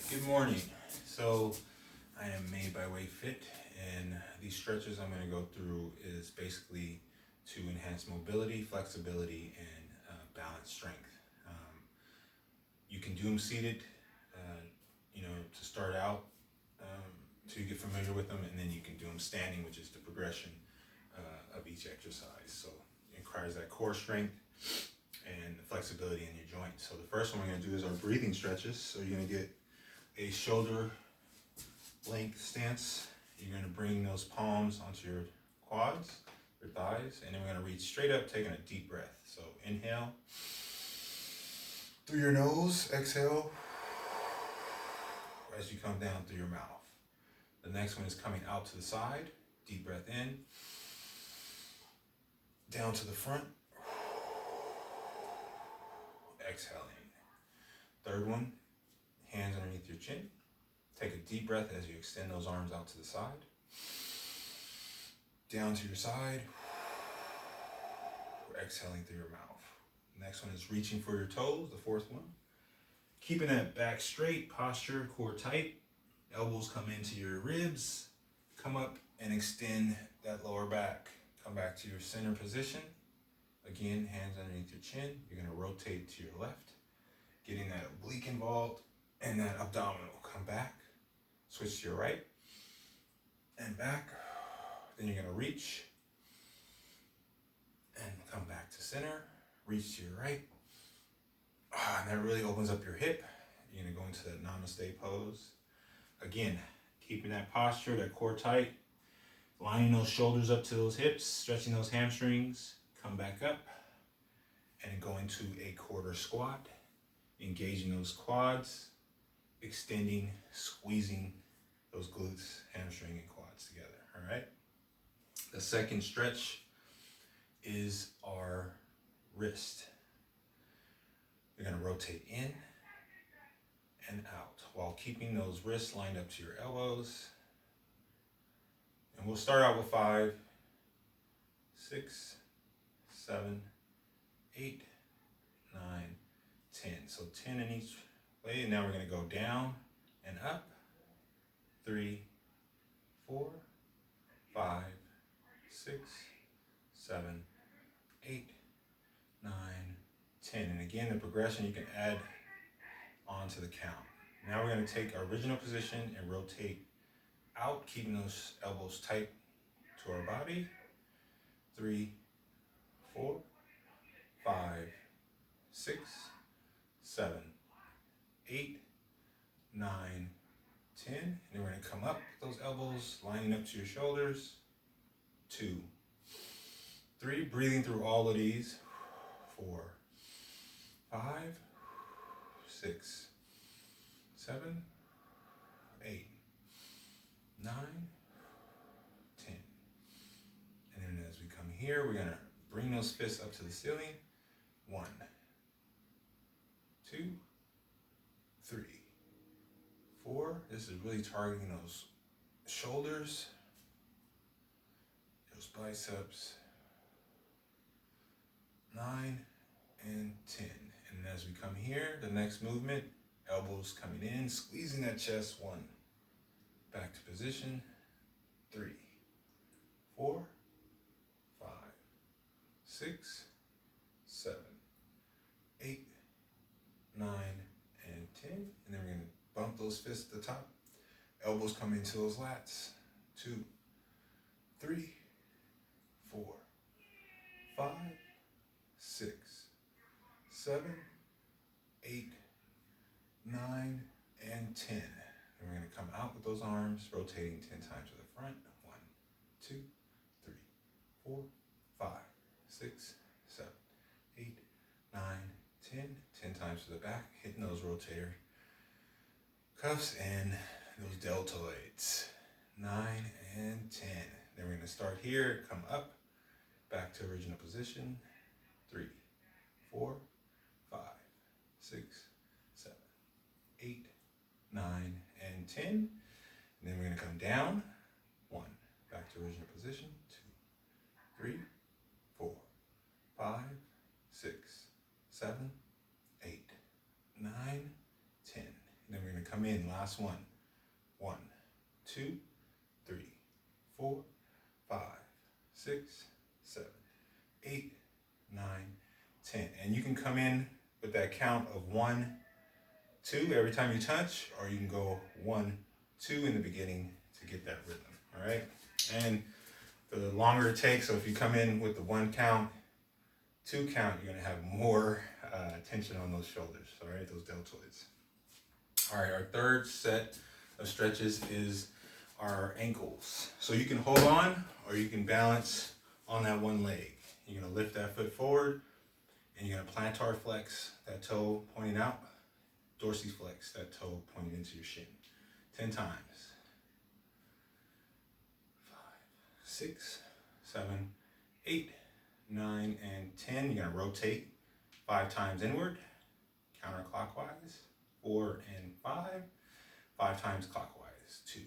Good morning. So I am Made by Way Fit, and these stretches I'm going to go through is basically to enhance mobility, flexibility, and balance strength. You can do them seated, to start out, to get familiar with them, and then you can do them standing, which is the progression of each exercise. So it requires that core strength and the flexibility in your joints. So the first one we're going to do is our breathing stretches. So you're going to get a shoulder length stance. You're going to bring those palms onto your quads, your thighs, and then we're going to reach straight up, taking a deep breath. So inhale through your nose, exhale as you come down through your mouth. The next one is coming out to the side, deep breath in, down to the front, exhaling. Third one, hands underneath your chin. Take a deep breath as you extend those arms out to the side. Down to your side. Exhaling through your mouth. Next one is reaching for your toes, the fourth one. Keeping that back straight, posture, core tight. Elbows come into your ribs. Come up and extend that lower back. Come back to your center position. Again, hands underneath your chin. You're going to rotate to your left. Getting that oblique involved and that abdominal. Come back. Switch to your right and back. Then you're going to reach and come back to center. Reach to your right. And that really opens up your hip. You're going to go into that namaste pose. Again, keeping that posture, that core tight. Lining those shoulders up to those hips. Stretching those hamstrings. Come back up. And go into a quarter squat. Engaging those quads. Extending, squeezing those glutes, hamstring, and quads together, all right? The second stretch is our wrist. You're gonna rotate in and out while keeping those wrists lined up to your elbows. And we'll start out with 5, 6, 7, 8, 9, 10. So 10 in each way, and now we're gonna go down and up. 3, 4, 5, 6, 7, 8, 9, 10. And again, the progression you can add on to the count. Now we're going to take our original position and rotate out, keeping those elbows tight to our body. 3, 4, 5, 6, 7, 8, 9, 10. And then we're going to come up with those elbows, lining up to your shoulders. 2, 3, breathing through all of these. 4, 5, 6, 7, 8, 9, 10. And then as we come here, we're going to bring those fists up to the ceiling. 1, 2, 3, 4. This is really targeting those shoulders, those biceps. 9 and 10. And as we come here, the next movement, elbows coming in, squeezing that chest. 1, back to position. 3, 4, 5, 6, 7, 8, 9, and 10. And then we're going to bump those fists at the top. Elbows come into those lats. 2, 3, 4, 5, 6, 7, 8, 9, and 10. And we're going to come out with those arms, rotating 10 times to the front. 1, 2, 3, 4, 5, 6, 7, 8, 9, 10. 10 times to the back, hitting those rotator cuffs and those deltoids. 9 and 10. Then we're going to start here, come up, back to original position. 3, 4, 5, 6, 7, 8, 9, and 10. And then we're going to come down. 1, back to original position. 2, 3, 4, 5, 6, 7, 8, 9, 10. And then we're going to come come in, last one. 1, 2, 3, 4, 5, 6, 7, 8, 9, 10. And you can come in with that count of 1, 2 every time you touch, or you can go 1, 2 in the beginning to get that rhythm, all right? And the longer it takes, so if you come in with the 1 count, 2 count, you're gonna have more tension on those shoulders, all right, those deltoids. All right, our third set of stretches is our ankles. So you can hold on or you can balance on that one leg. You're gonna lift that foot forward and you're gonna plantar flex that toe pointing out, dorsiflex that toe pointing into your shin. 10 times. 5, 6, 7, 8, 9, and 10. You're gonna rotate 5 times inward, counterclockwise, 4 and 5, 5 times clockwise, 2,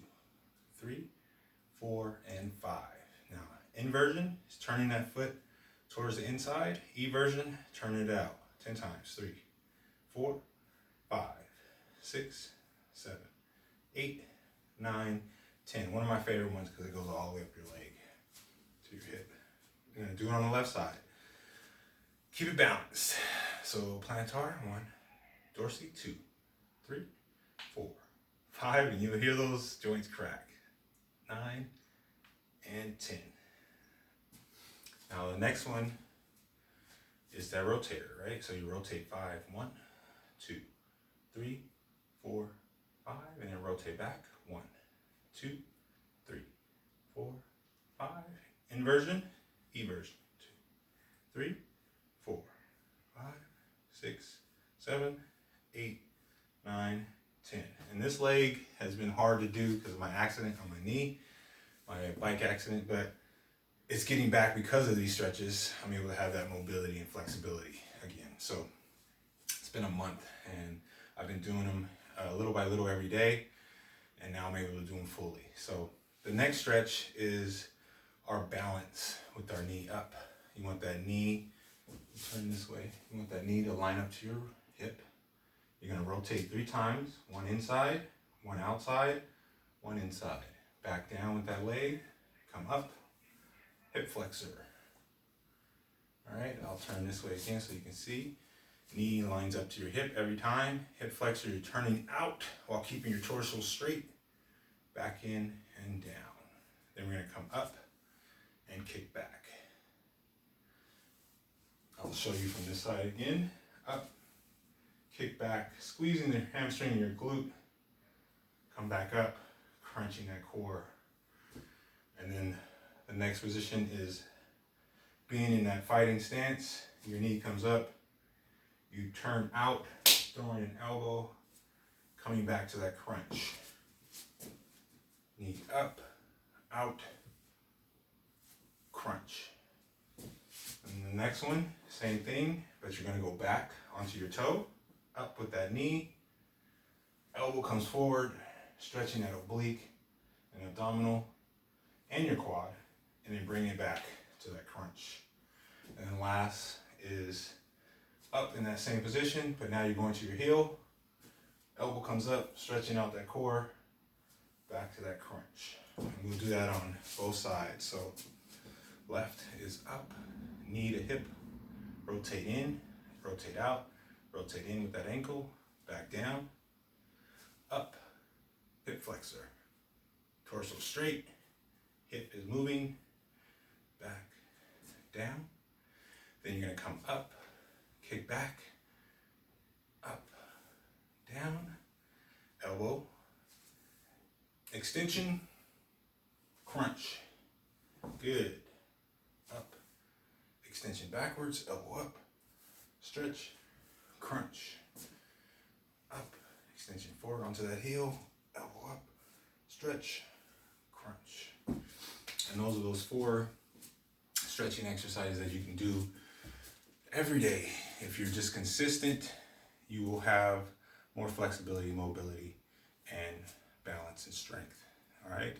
3, 4, and 5. Now, inversion is turning that foot towards the inside. Eversion, turning it out 10 times, 3, 4, 5, 6, 7, 8, 9, 10. One of my favorite ones because it goes all the way up your leg to your hip. You're gonna do it on the left side. Keep it balanced. So plantar, 1, dorsal, 2, 3, 4, 5, and you'll hear those joints crack. 9 and 10. Now the next one is that rotator, right? So you rotate 5, 1, 2, 3, 4, 5, and then rotate back. 1, 2, 3, 4, 5. Inversion, eversion. 2, 3, 4, 5, 6, 7, 8, 9, 10. And this leg has been hard to do because of my accident on my knee, my bike accident, but it's getting back because of these stretches. I'm able to have that mobility and flexibility again. So it's been a month and I've been doing them little by little every day, and now I'm able to do them fully. So the next stretch is our balance with our knee up. You want that knee, turn this way, you want that knee to line up to your hip. You're gonna rotate 3 times, 1 inside, 1 outside, 1 inside. Back down with that leg, come up, hip flexor. All right, I'll turn this way again so you can see. Knee lines up to your hip every time. Hip flexor, you're turning out while keeping your torso straight. Back in and down. Then we're gonna come up and kick back. I'll show you from this side again. Up, kick back, squeezing the hamstring and your glute. Come back up, crunching that core. And then the next position is being in that fighting stance. Your knee comes up, you turn out, throwing an elbow, coming back to that crunch. Knee up, out, crunch. And the next one, same thing, but you're gonna go back onto your toe, up with that knee, elbow comes forward, stretching that oblique and abdominal and your quad, and then bring it back to that crunch. And then last is up in that same position, but now you're going to your heel, elbow comes up, stretching out that core, back to that crunch. And we'll do that on both sides. So left is up, knee to hip, rotate in, rotate out, rotate in with that ankle, back down, up, hip flexor, torso straight, hip is moving, back, down. Then you're gonna come up, kick back, up, down, elbow, extension, crunch, good, up, extension backwards, elbow up, stretch, crunch, up, extension forward onto that heel, elbow up, stretch, crunch. And those are those 4 stretching exercises that you can do every day. If you're just consistent, you will have more flexibility, mobility, and balance and strength. All right,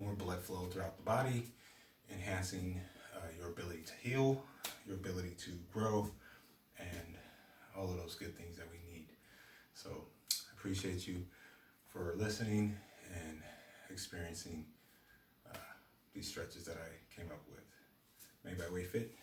more blood flow throughout the body, enhancing your ability to heal, your ability to grow, and all of those good things that we need. So I appreciate you for listening and experiencing these stretches that I came up with. Made by Way Fit.